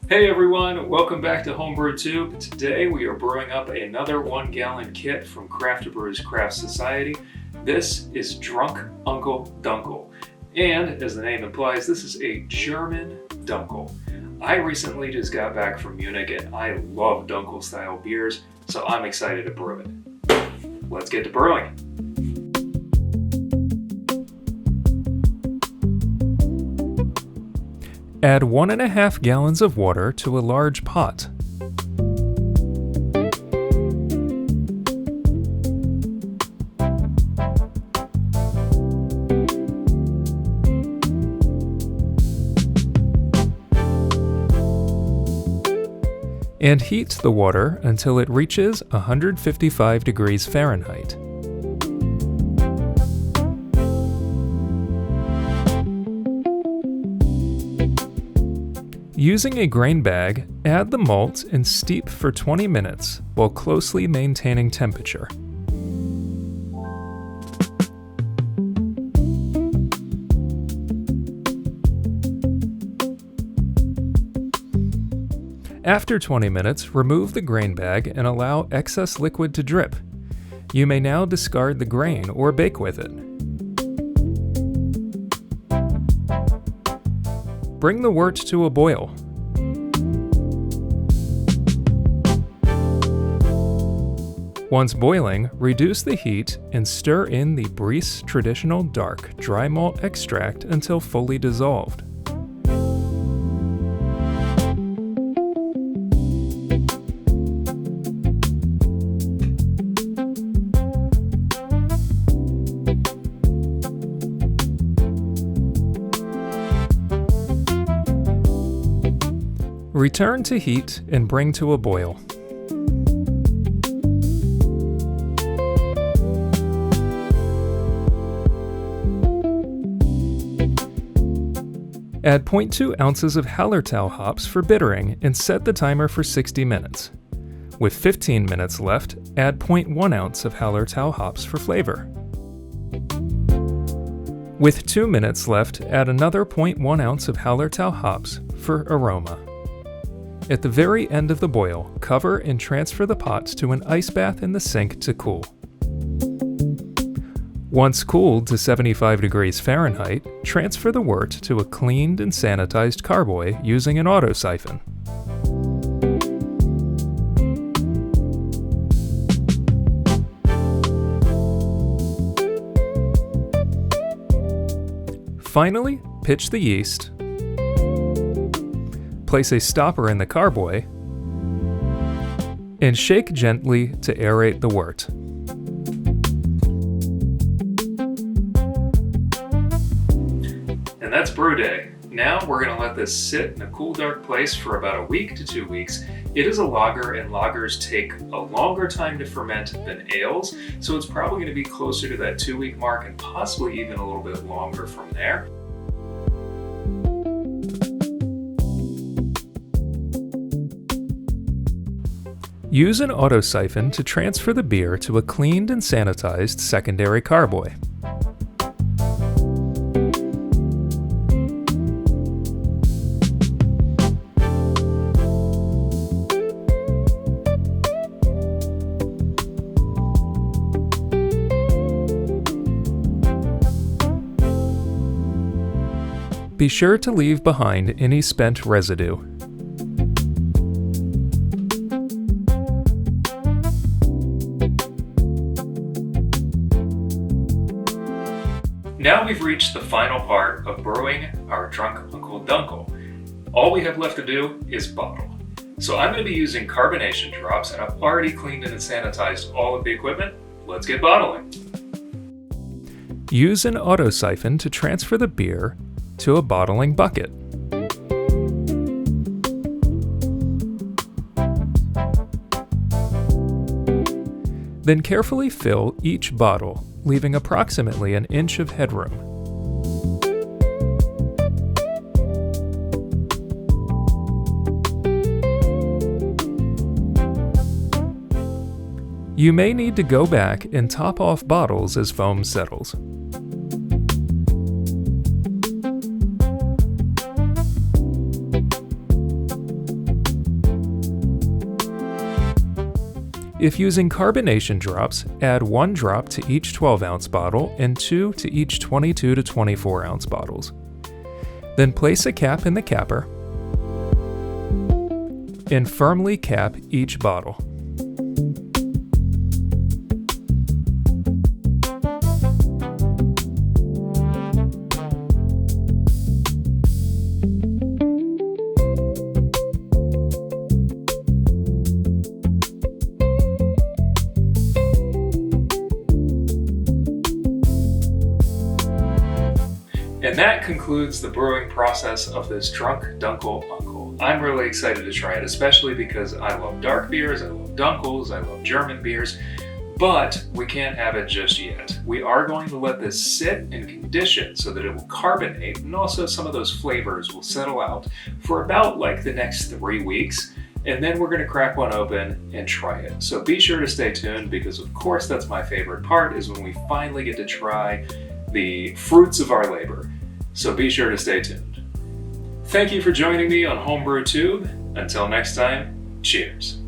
Hey everyone, welcome back to HomebrewTube. Today we are brewing up another 1 gallon kit from Craft Brews Craft Society. This is Uncle Dunkel. And as the name implies, this is a German Dunkel. I recently just got back from Munich and I love Dunkel style beers, so I'm excited to brew it. Let's get to brewing. Add 1.5 gallons of water to a large pot. And heat the water until it reaches 155 degrees Fahrenheit. Using a grain bag, add the malt and steep for 20 minutes while closely maintaining temperature. After 20 minutes, remove the grain bag and allow excess liquid to drip. You may now discard the grain or bake with it. Bring the wort to a boil. Once boiling, reduce the heat and stir in the Brew traditional dark dry malt extract until fully dissolved. Return to heat and bring to a boil. Add 0.2 ounces of Hallertau hops for bittering and set the timer for 60 minutes. With 15 minutes left, add 0.1 ounce of Hallertau hops for flavor. With 2 minutes left, add another 0.1 ounce of Hallertau hops for aroma. At the very end of the boil, cover and transfer the pots to an ice bath in the sink to cool. Once cooled to 75 degrees Fahrenheit, transfer the wort to a cleaned and sanitized carboy using an auto siphon. Finally, pitch the yeast. Place a stopper in the carboy, and shake gently to aerate the wort. And that's brew day. Now we're going to let this sit in a cool, dark place for about a week to 2 weeks. It is a lager, and lagers take a longer time to ferment than ales, so it's probably going to be closer to that 2-week mark and possibly even a little bit longer from there. Use an auto siphon to transfer the beer to a cleaned and sanitized secondary carboy. Be sure to leave behind any spent residue. Now we've reached the final part of brewing our Uncle Dunkel. All we have left to do is bottle. So I'm going to be using carbonation drops, and I've already cleaned and sanitized all of the equipment. Let's get bottling. Use an auto siphon to transfer the beer to a bottling bucket. Then carefully fill each bottle, leaving approximately an inch of headroom. You may need to go back and top off bottles as foam settles. If using carbonation drops, add 1 drop to each 12-ounce bottle and 2 to each 22 to 24-ounce bottles. Then place a cap in the capper and firmly cap each bottle. And that concludes the brewing process of this Drunk Dunkel Uncle. I'm really excited to try it, especially because I love dark beers, I love Dunkels, I love German beers, but we can't have it just yet. We are going to let this sit and condition so that it will carbonate, and also some of those flavors will settle out for about like the next 3 weeks. And then we're going to crack one open and try it. So be sure to stay tuned, because of course that's my favorite part, is when we finally get to try the fruits of our labor. So be sure to stay tuned. Thank you for joining me on HomebrewTube. Until next time, cheers.